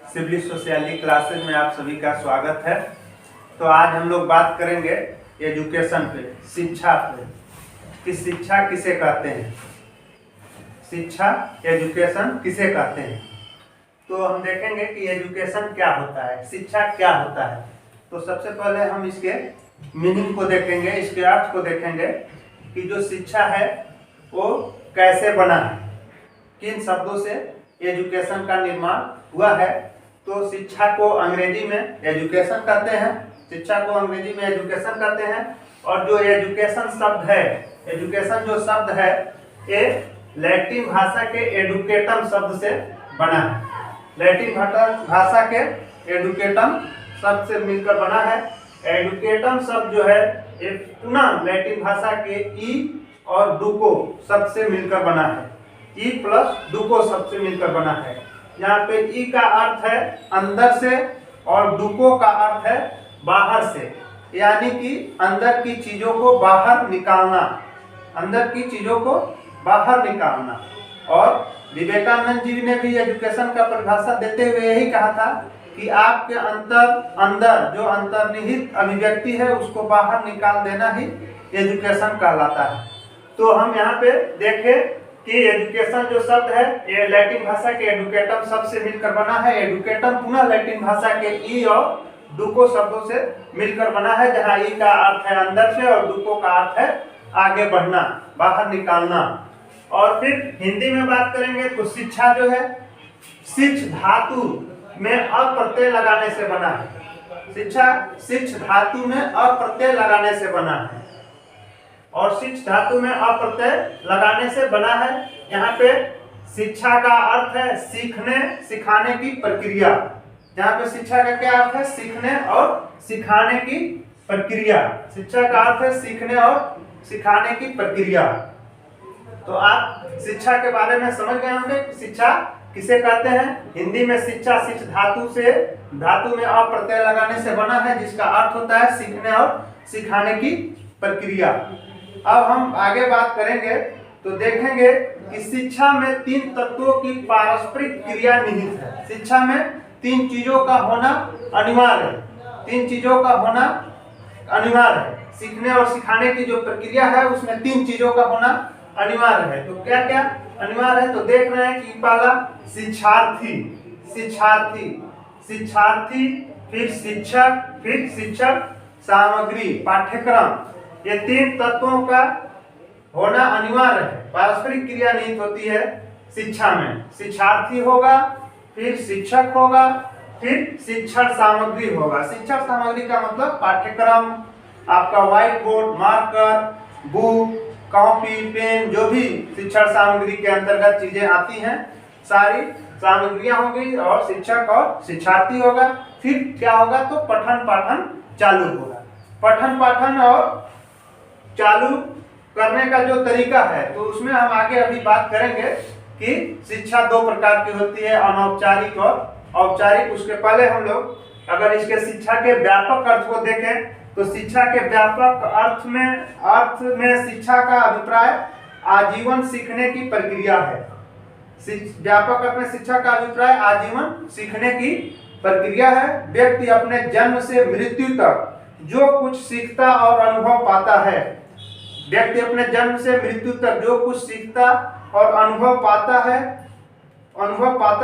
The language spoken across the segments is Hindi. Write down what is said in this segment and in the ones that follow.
सिविल सोशियोलॉजी क्लासेज में आप सभी का स्वागत है। तो आज हम लोग बात करेंगे एजुकेशन पे, शिक्षा पे, कि शिक्षा किसे कहते हैं, शिक्षा एजुकेशन किसे कहते हैं। तो हम देखेंगे कि एजुकेशन क्या होता है, शिक्षा क्या होता है। तो सबसे पहले हम इसके मीनिंग को देखेंगे, इसके अर्थ को देखेंगे कि जो शिक्षा है वो कैसे बना है, किन शब्दों से एजुकेशन का निर्माण हुआ है। तो शिक्षा को अंग्रेजी में एजुकेशन कहते हैं, शिक्षा को अंग्रेजी में एजुकेशन कहते हैं। और जो एजुकेशन शब्द है, एजुकेशन जो शब्द है ये लैटिन भाषा के एडुकेटम शब्द से बना है। लैटिन भाषा के एडुकेटम शब्द से मिलकर बना है। एडुकेटम शब्द जो है ये पुनः लैटिन भाषा के ई और डुको शब्द से मिलकर बना है। ई प्लस डुको शब्द से मिलकर बना है। यहाँ पे ई का अर्थ है अंदर से और डुको का अर्थ है बाहर से, यानी कि अंदर की चीजों को बाहर निकालना, अंदर की चीजों को बाहर निकालना। और विवेकानंद जी ने भी एजुकेशन का परिभाषा देते हुए यही कहा था कि आपके अंदर जो अंतर्निहित अभिव्यक्ति है उसको बाहर निकाल देना ही एजुकेशन कहलाता है। तो हम यहाँ पे देखें कि एजुकेशन जो शब्द है ये लैटिन भाषा के एडुकेटम शब्द से मिलकर बना है। एडुकेटम पुनः लैटिन भाषा के ई और डुको शब्दों से मिलकर बना है, जहाँ ई का अर्थ है अंदर से और डुको का अर्थ है आगे बढ़ना, बाहर निकालना। और फिर हिंदी में बात करेंगे तो शिक्षा जो है शिक्ष धातु में अप्रत्यय लगाने से बना है। शिक्षा शिक्ष धातु में अप्रत्यय लगाने से बना है और शिक्ष धातु में अप्रत्यय लगाने से बना है। यहाँ पे शिक्षा का अर्थ है सीखने सिखाने की प्रक्रिया। यहाँ पे शिक्षा का क्या अर्थ है, सीखने और सिखाने की प्रक्रिया। शिक्षा का अर्थ है सीखने और सिखाने की प्रक्रिया। तो आप शिक्षा के बारे में समझ गए होंगे कि शिक्षा किसे कहते हैं। हिंदी में शिक्षा शिक्ष धातु से धातु में अप्रत्यय लगाने से बना है, जिसका अर्थ होता है सीखने और सिखाने की प्रक्रिया। अब हम आगे बात करेंगे तो देखेंगे कि शिक्षा में तीन तत्वों की पारस्परिक क्रिया निहित है। शिक्षा में तीन चीजों का होना अनिवार्य है, तीन चीजों का होना अनिवार्य है। सीखने और सिखाने की जो प्रक्रिया है उसमें तीन चीजों का होना अनिवार्य है। तो क्या क्या अनिवार्य है, तो देख रहे हैं कि पहला शिक्षार्थी, शिक्षार्थी, शिक्षार्थी, फिर शिक्षक, फिर शिक्षक सामग्री, पाठ्यक्रम, ये तीन तत्वों का होना अनिवार्य है। पारस्परिक क्रिया निहित होती है शिक्षा में। शिक्षार्थी होगा, फिर शिक्षक होगा, फिर शिक्षण सामग्री होगा। शिक्षण सामग्री का मतलब पाठ्यक्रम, आपका white board, marker, book, copy, pen, जो भी शिक्षण सामग्री के अंतर्गत चीजें आती हैं सारी सामग्रियां होंगी। और शिक्षक और शिक्षार्थी होगा। फिर क्या होगा, तो पठन पाठन चालू होगा। पठन पाठन और चालू करने का जो तरीका है तो उसमें हम आगे अभी बात करेंगे कि शिक्षा दो प्रकार की होती है, अनौपचारिक और औपचारिक। उसके पहले हम लोग अगर इसके शिक्षा के व्यापक अर्थ को देखें तो शिक्षा के व्यापक अर्थ में शिक्षा का अभिप्राय आजीवन सीखने की प्रक्रिया है। व्यापक अर्थ में शिक्षा का अभिप्राय आजीवन सीखने की प्रक्रिया है। व्यक्ति अपने जन्म से मृत्यु तक जो कुछ सीखता और अनुभव पाता है, व्यक्ति अपने जन्म से मृत्यु तक जो कुछ सीखता और अनुभव पाता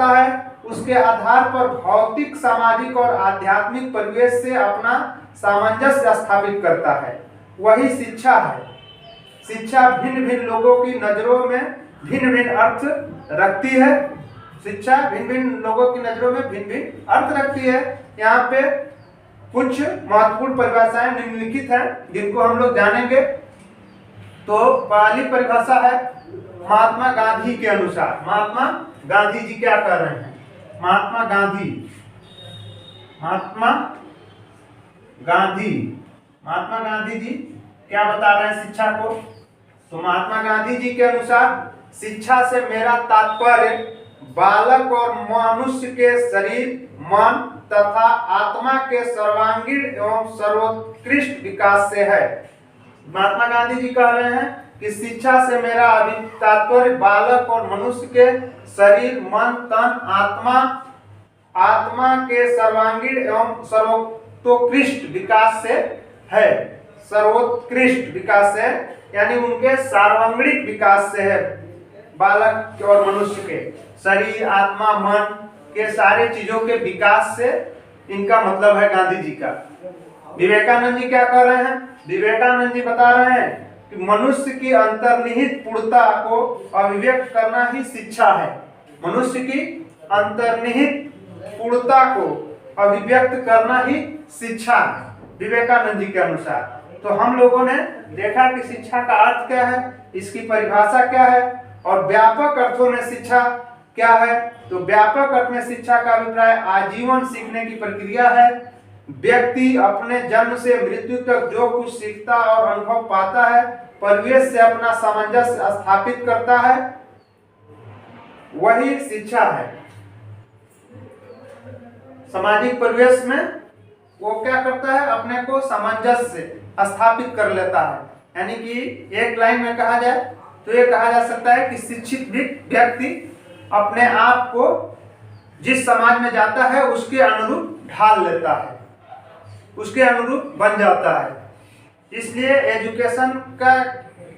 है उसके आधार पर भौतिक, सामाजिक और आध्यात्मिक परिवेश से अपना सामंजस्य स्थापित करता है, वही शिक्षा है। शिक्षा भिन्न भिन्न लोगों की नजरों में भिन्न भिन्न अर्थ रखती है। शिक्षा भिन्न भिन्न लोगों की नजरों में भिन्न भिन्न अर्थ रखती है। यहाँ पे कुछ महत्वपूर्ण परिभाषाएं निम्नलिखित हैं जिनको हम लोग जानेंगे। तो पहली परिभाषा है महात्मा गांधी के अनुसार। महात्मा गांधी जी क्या कर रहे हैं, महात्मा गांधी जी क्या बता रहे हैं शिक्षा को। तो महात्मा गांधी जी के अनुसार शिक्षा से मेरा तात्पर्य बालक और मनुष्य के शरीर, मन तथा आत्मा के सर्वांगीण एवं सर्वोत्कृष्ट विकास से है। महात्मा गांधी जी कह रहे हैं कि शिक्षा से मेरा तात्पर्य बालक और मनुष्य के शरीर, मन, तन, आत्मा आत्मा के सर्वांगीण एवं सर्वोत्कृष्ट विकास से है। सर्वोत्कृष्ट विकास से यानी उनके सार्वंगणिक विकास से है। बालक और मनुष्य के शरीर, आत्मा, मन के सारे चीजों के विकास से इनका मतलब है गांधी जी का। विवेकानंद जी क्या कह रहे हैं? विवेकानंद जी बता रहे हैं कि मनुष्य की अंतर्निहित पूर्णता को अभिव्यक्त करना ही शिक्षा है। मनुष्य की अंतर्निहित पूर्णता को अभिव्यक्त करना ही शिक्षा है विवेकानंद जी के अनुसार। तो हम लोगों ने देखा कि शिक्षा का अर्थ क्या है, इसकी परिभाषा क्या है और व्यापक अर्थों में शिक्षा क्या है। तो व्यापक अर्थ में शिक्षा का अभिप्राय आजीवन सीखने की प्रक्रिया है। व्यक्ति अपने जन्म से मृत्यु तक जो कुछ सीखता और अनुभव पाता है, परिवेश से अपना सामंजस्य स्थापित करता है, वही शिक्षा है। सामाजिक परिवेश में वो क्या करता है? अपने को सामंजस्य स्थापित कर लेता है। यानी कि एक लाइन में कहा जाए तो ये कहा जा सकता है कि शिक्षित व्यक्ति अपने आप को जिस समाज में जाता है उसके अनुरूप ढाल लेता है, उसके अनुरूप बन जाता है। इसलिए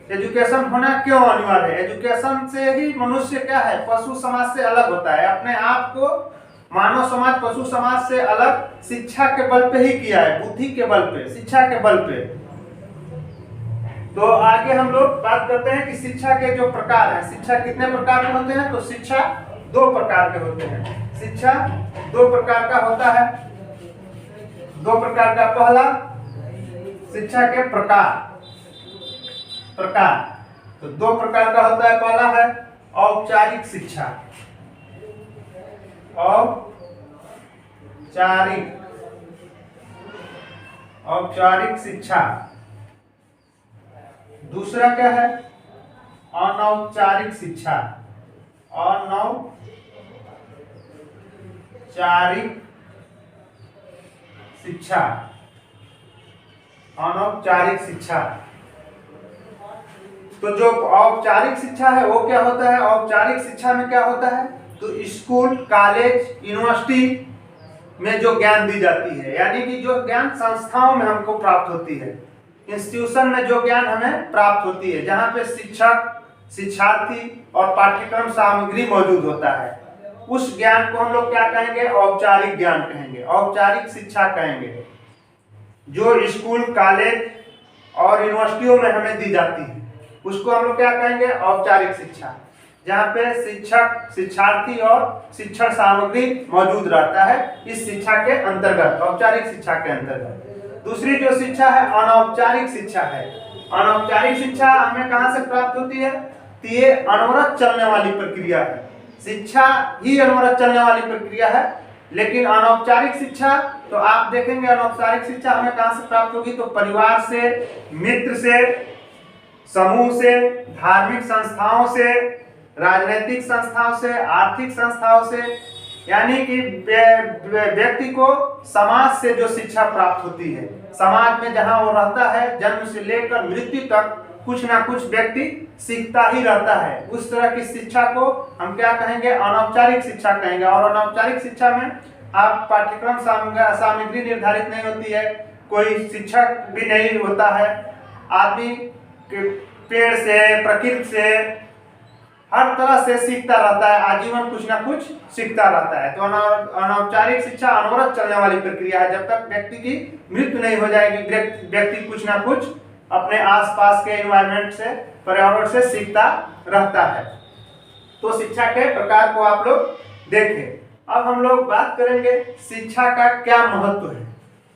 एजुकेशन होना क्यों अनिवार्य है? एजुकेशन से ही मनुष्य क्या है? पशु समाज से अलग होता है। अपने आप को मानव समाज पशु समाज से अलग शिक्षा के बल पे ही किया है, बुद्धि के बल पे, शिक्षा के बल पे। तो आगे हम लोग बात करते हैं कि शिक्षा के जो प्रकार हैं। शिक्षा कितने प्रकार के होते हैं? तो शिक्षा 2 प्रकार के होते हैं। शिक्षा 2 प्रकार का होता है। 2 प्रकार का। पहला शिक्षा के प्रकार तो 2 प्रकार का होता है। पहला है औपचारिक शिक्षा, औपचारिक शिक्षा। दूसरा क्या है? अनौपचारिक शिक्षा, अनौपचारिक शिक्षा, अनौपचारिक शिक्षा। तो जो औपचारिक शिक्षा है वो क्या होता है? औपचारिक शिक्षा में क्या होता है? तो स्कूल, कॉलेज, यूनिवर्सिटी में जो ज्ञान दी जाती है, यानी कि जो ज्ञान संस्थाओं में हमको प्राप्त होती है, इंस्टीट्यूशन में जो ज्ञान हमें प्राप्त होती है, जहाँ पे शिक्षक, शिक्षार्थी और पाठ्यक्रम सामग्री मौजूद होता है, उस ज्ञान को हम लोग क्या कहेंगे? औपचारिक ज्ञान कहेंगे, औपचारिक शिक्षा कहेंगे। जो स्कूल, कॉलेज और यूनिवर्सिटियों में हमें दी जाती है उसको हम लोग क्या कहेंगे? औपचारिक शिक्षा, जहाँ पे शिक्षक, शिक्षार्थी और शिक्षण सामग्री मौजूद रहता है इस शिक्षा के अंतर्गत, औपचारिक शिक्षा के अंतर्गत। दूसरी जो शिक्षा है अनौपचारिक शिक्षा है। अनौपचारिक शिक्षा हमें कहाँ से प्राप्त होती है? तो ये अनवरत चलने वाली प्रक्रिया है। शिक्षा ही अनवरत चलने वाली प्रक्रिया है, लेकिन अनौपचारिक शिक्षा तो आप देखेंगे अनौपचारिक शिक्षा हमें कहाँ से प्राप्त होगी? तो परिवार से, मित्र से, समूह से, धार्मिक संस्थाओं से, राजनीतिक संस्थाओं से, आर्थिक संस्थाओं से, यानी कि व्यक्ति को समाज से जो शिक्षा प्राप्त होती है, समाज में जहां वो रहता है जन्म से लेकर मृत्यु तक कुछ ना कुछ व्यक्ति सीखता ही रहता है। उस तरह की शिक्षा को हम क्या कहेंगे? अनौपचारिक शिक्षा कहेंगे। और अनौपचारिक शिक्षा में आप पाठ्यक्रम सामग्री निर्धारित नहीं होती है, कोई शिक्षक भी नहीं होता है, आदमी पेड़ से, प्रकृति से, हर तरह से सीखता रहता है, आजीवन कुछ ना कुछ सीखता रहता है। तो अनौपचारिक शिक्षा अनवरत चलने वाली प्रक्रिया है। जब तक व्यक्ति की मृत्यु नहीं हो जाएगी, व्यक्ति कुछ ना कुछ अपने आसपास के एनवायरनमेंट से, पर्यावरण से सीखता रहता है। तो शिक्षा के प्रकार को आप लोग देखें। अब हम लोग बात करेंगे शिक्षा का क्या महत्व है।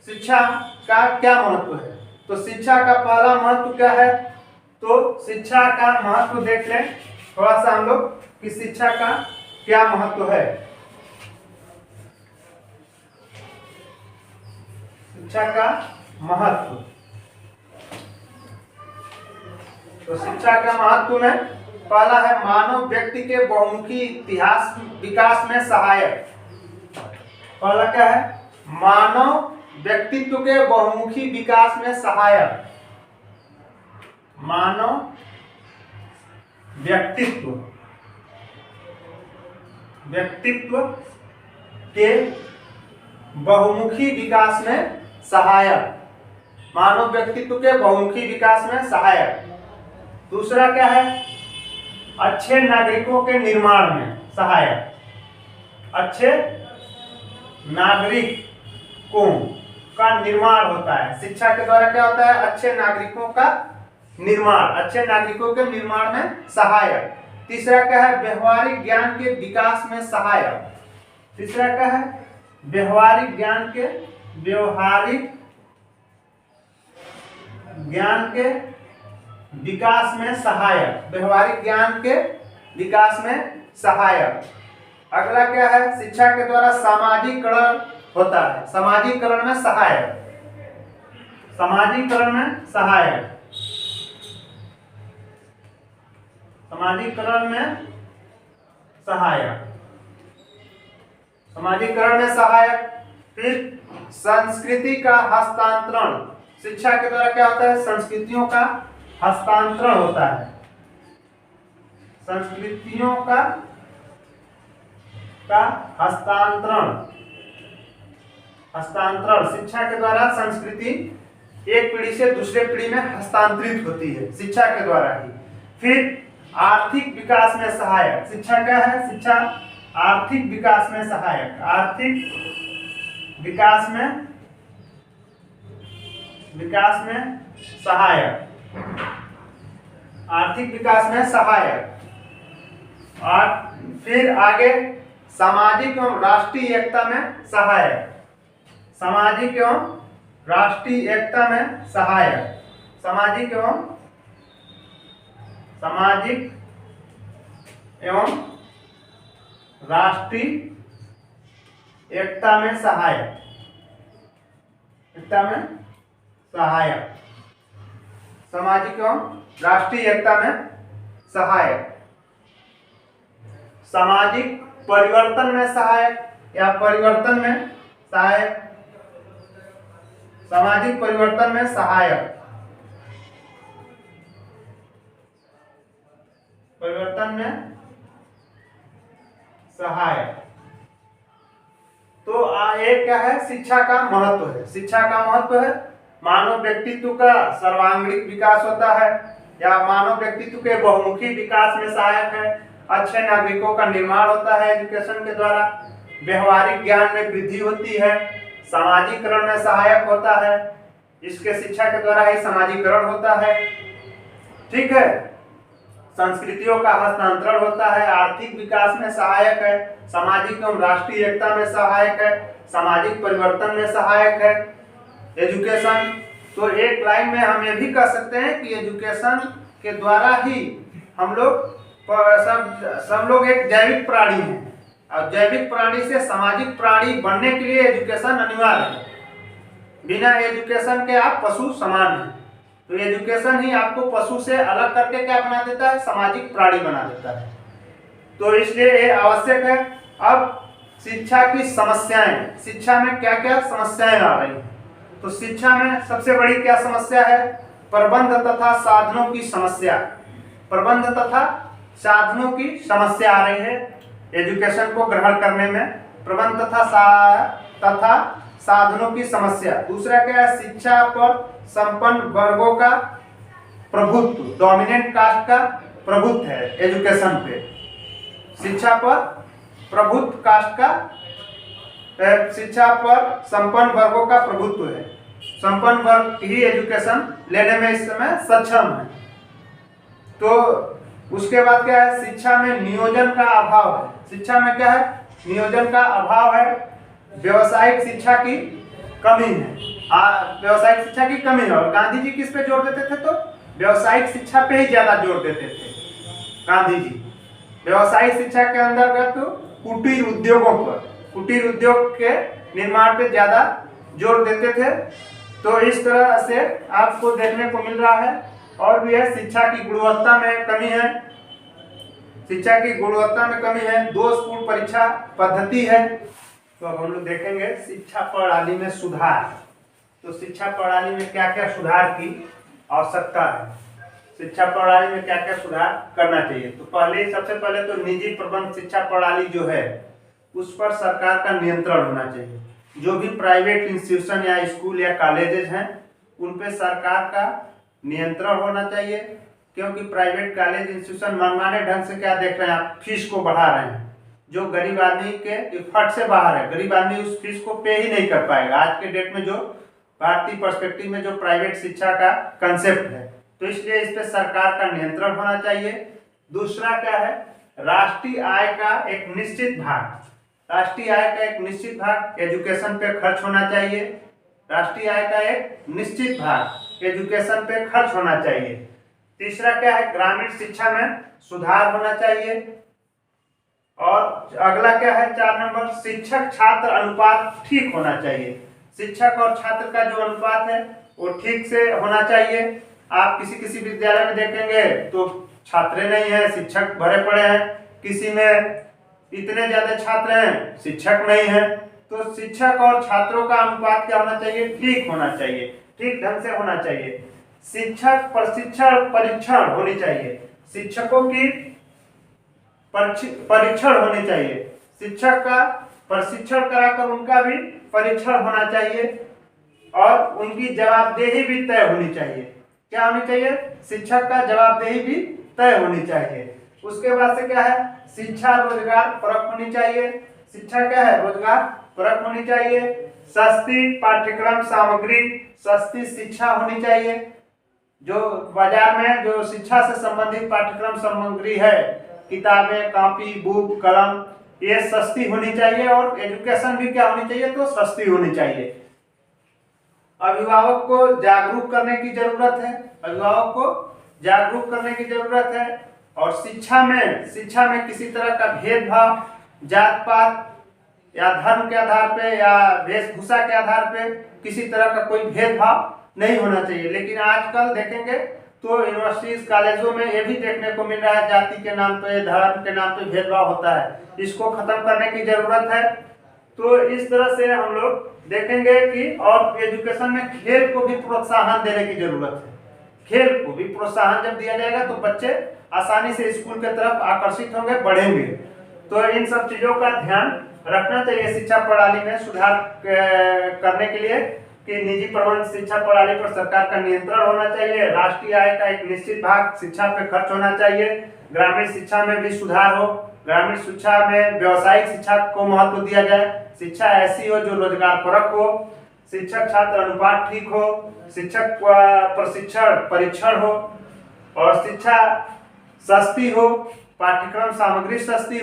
शिक्षा का क्या महत्व है? तो शिक्षा का पहला महत्व क्या है? तो शिक्षा का महत्व देख लें थोड़ा सा हम लोग कि शिक्षा का क्या महत्व है। शिक्षा का महत्व, तो शिक्षा का महत्व में पहला है मानव व्यक्ति के बहुमुखी इतिहास विकास में सहायक। पहला क्या है? मानव व्यक्तित्व के बहुमुखी विकास में सहायक। मानव व्यक्तित्व के बहुमुखी विकास में सहायक, मानव व्यक्तित्व के बहुमुखी विकास में सहायक। दूसरा क्या है, अच्छे नागरिकों के निर्माण में सहायक, अच्छे नागरिकों का निर्माण होता है। शिक्षा के द्वारा क्या होता है, अच्छे नागरिकों का निर्माण, अच्छे नागरिकों के निर्माण में सहायक। तीसरा क्या है, व्यवहारिक ज्ञान के विकास में सहायक। तीसरा क्या है, व्यवहारिक ज्ञान के विकास में सहायक, व्यवहारिक ज्ञान के विकास में सहायक। अगला क्या है, शिक्षा के द्वारा सामाजिकरण होता है, सामाजिकरण में सहायक, सामाजिकरण में सहायक, सामाजिकरण में सहायक, सामाजिकरण में सहायक। फिर संस्कृति का हस्तांतरण, शिक्षा के द्वारा क्या होता है, संस्कृतियों का हस्तांतरण होता है, संस्कृतियों का हस्तांतरण। शिक्षा के द्वारा संस्कृति एक पीढ़ी से दूसरे पीढ़ी में हस्तांतरित होती है, शिक्षा के द्वारा ही। फिर आर्थिक विकास में सहायक, शिक्षा क्या है, शिक्षा आर्थिक विकास में सहायक, आर्थिक विकास में सहायक, आर्थिक विकास में सहायक। और फिर आगे सामाजिक एवं राष्ट्रीय एकता में सहायक, सामाजिक एवं राष्ट्रीय एकता में सहायक, सामाजिक एवं राष्ट्रीय एकता में सहायक, एकता में सहायक, सामाजिक एवं राष्ट्रीय एकता में सहायक। सामाजिक परिवर्तन में सहायक या परिवर्तन में सहायक, सामाजिक परिवर्तन में सहायक, परिवर्तन में सहायक। तो एक क्या है, शिक्षा का महत्व है, शिक्षा का महत्व है मानव व्यक्तित्व का सर्वांगीण विकास होता है या मानव व्यक्तित्व के बहुमुखी विकास में सहायक है। अच्छे नागरिकों का निर्माण होता है एजुकेशन के द्वारा, व्यवहारिक ज्ञान में वृद्धि होती है, सामाजिकरण में सहायक होता है, इसके शिक्षा के द्वारा ही सामाजिकरण होता है, ठीक है। संस्कृतियों का हस्तांतरण होता है, आर्थिक विकास में सहायक है, सामाजिक एवं राष्ट्रीय एकता में सहायक है, सामाजिक परिवर्तन में सहायक है एजुकेशन। तो एक लाइन में हम ये भी कह सकते हैं कि एजुकेशन के द्वारा ही हम लोग सब लोग एक जैविक प्राणी हैं और जैविक प्राणी से सामाजिक प्राणी बनने के लिए एजुकेशन अनिवार्य है। बिना एजुकेशन के आप पशु समान हैं, तो एजुकेशन ही आपको पशु से अलग करके क्या बना देता है, सामाजिक प्राणी बना देता है। तो इसलिए ये आवश्यक है। अब शिक्षा की समस्याएं, शिक्षा में क्या क्या समस्याएं आ रही हैं, तो शिक्षा में सबसे बड़ी क्या समस्या है, प्रबंध तथा साधनों की समस्या, प्रबंध तथा साधनों की समस्या आ रही है एजुकेशन को ग्रहण करने में, प्रबंध तथा साधनों की समस्या। दूसरा क्या है, शिक्षा पर संपन्न वर्गों का प्रभुत्व, डोमिनेंट कास्ट का प्रभुत्व है एजुकेशन पे, शिक्षा पर प्रभुत्व कास्ट का, शिक्षा पर संपन्न वर्गों का प्रभुत्व है, संपन्न वर्ग ही एजुकेशन लेने में इस समय सक्षम है। तो उसके बाद क्या है, शिक्षा में नियोजन का अभाव है, शिक्षा में क्या है, नियोजन का अभाव है, व्यवसायिक शिक्षा की कमी है, व्यवसायिक शिक्षा की कमी है। और गांधी जी किस पे जोर देते थे, तो व्यवसायिक शिक्षा पे ही ज्यादा जोर देते थे गांधी जी। व्यवसायिक शिक्षा के अंतर्गत कुटीर उद्योगों पर, कुटीर उद्योग के निर्माण पे ज्यादा जोर देते थे। तो इस तरह से आपको देखने को मिल रहा है। और भी है, शिक्षा की गुणवत्ता में कमी है, शिक्षा की गुणवत्ता में कमी है, दोषपूर्ण परीक्षा पद्धति है। तो अब हम लोग देखेंगे शिक्षा प्रणाली में सुधार। तो शिक्षा प्रणाली में क्या क्या सुधार की आवश्यकता है, शिक्षा प्रणाली में क्या क्या सुधार करना चाहिए। तो सबसे पहले तो निजी प्रबंध शिक्षा प्रणाली जो है उस पर सरकार का नियंत्रण होना चाहिए। जो भी प्राइवेट इंस्टीट्यूशन या स्कूल या कॉलेजेस हैं उन पे सरकार का नियंत्रण होना चाहिए, क्योंकि प्राइवेट कॉलेज इंस्टीट्यूशन मनमाने ढंग से क्या देख रहे हैं आप, फीस को बढ़ा रहे हैं, जो गरीब आदमी के इफर्ट से बाहर है। गरीब आदमी उस फीस को पे ही नहीं कर पाएगा आज के डेट में, जो भारतीय पर्सपेक्टिव में जो प्राइवेट शिक्षा का कंसेप्ट है। तो इसलिए इस पे सरकार का नियंत्रण होना चाहिए। दूसरा क्या है, राष्ट्रीय आय का एक निश्चित भाग, राष्ट्रीय आय का एक निश्चित भाग एजुकेशन पे खर्च होना चाहिए। राष्ट्रीय आय का एक निश्चित भाग एजुकेशन पे खर्च होना चाहिए। तीसरा क्या है, ग्रामीण शिक्षा में सुधार होना चाहिए। और अगला क्या है, 4 नंबर, शिक्षक छात्र अनुपात ठीक होना चाहिए। शिक्षक और छात्र का जो अनुपात है वो ठीक से होना चाहिए। आप किसी विद्यालय में देखेंगे तो छात्र नहीं है, शिक्षक भरे पड़े हैं, किसी में इतने ज्यादा छात्र हैं, शिक्षक नहीं है। तो शिक्षक और छात्रों का अनुपात क्या होना चाहिए, ठीक होना चाहिए, ठीक ढंग से होना चाहिए। शिक्षक प्रशिक्षण परीक्षण होनी चाहिए, शिक्षकों की परीक्षण होनी चाहिए, शिक्षक का प्रशिक्षण कराकर उनका भी परीक्षण होना चाहिए और उनकी जवाबदेही भी तय होनी चाहिए। क्या होनी चाहिए, शिक्षक का जवाबदेही भी तय होनी चाहिए। उसके बाद से क्या है, शिक्षा रोजगार परक होनी चाहिए। शिक्षा क्या है, रोजगार परक होनी चाहिए। सस्ती पाठ्यक्रम सामग्री, सस्ती शिक्षा होनी चाहिए। जो बाजार में जो शिक्षा से संबंधित पाठ्यक्रम सामग्री है, किताबें, कॉपी, बुक, कलम, ये सस्ती होनी चाहिए। और एजुकेशन भी क्या होनी चाहिए, तो सस्ती होनी चाहिए। अभिभावक को जागरूक करने की जरूरत है, अभिभावक को जागरूक करने की जरूरत है। और शिक्षा में किसी तरह का भेदभाव जात पात या धर्म के आधार पे या वेशभूषा के आधार पे किसी तरह का कोई भेदभाव नहीं होना चाहिए। लेकिन आजकल देखेंगे तो यूनिवर्सिटीज कॉलेजों में ये भी देखने को मिल रहा है, जाति के नाम पे, धर्म के नाम पे भेदभाव होता है। इसको खत्म करने की जरूरत है। तो इस तरह से हम लोग देखेंगे कि और एजुकेशन में खेल को भी प्रोत्साहन देने की जरूरत है। खेल को भी प्रोत्साहन जब दिया जाएगा तो बच्चे आसानी से स्कूल की तरफ आकर्षित होंगे, बढ़ेंगे। तो इन सब चीजों का ध्यान रखना चाहिए शिक्षा प्रणाली में सुधार करने के लिए कि निजी प्रबंध शिक्षा प्रणाली पर सरकार का नियंत्रण होना चाहिए। राष्ट्रीय आय का एक निश्चित भाग शिक्षा पे खर्च होना चाहिए। ग्रामीण शिक्षा में भी सुधार हो, ग्रामीण शिक्षा में व्यावसायिक शिक्षा को महत्व दिया जाए। शिक्षा ऐसी हो जो रोजगार परक हो, शिक्षक छात्र अनुपात ठीक हो, शिक्षक प्रशिक्षण परीक्षण हो और शिक्षा सस्ती हो, पाठ्यक्रम सामग्री सस्ती हो।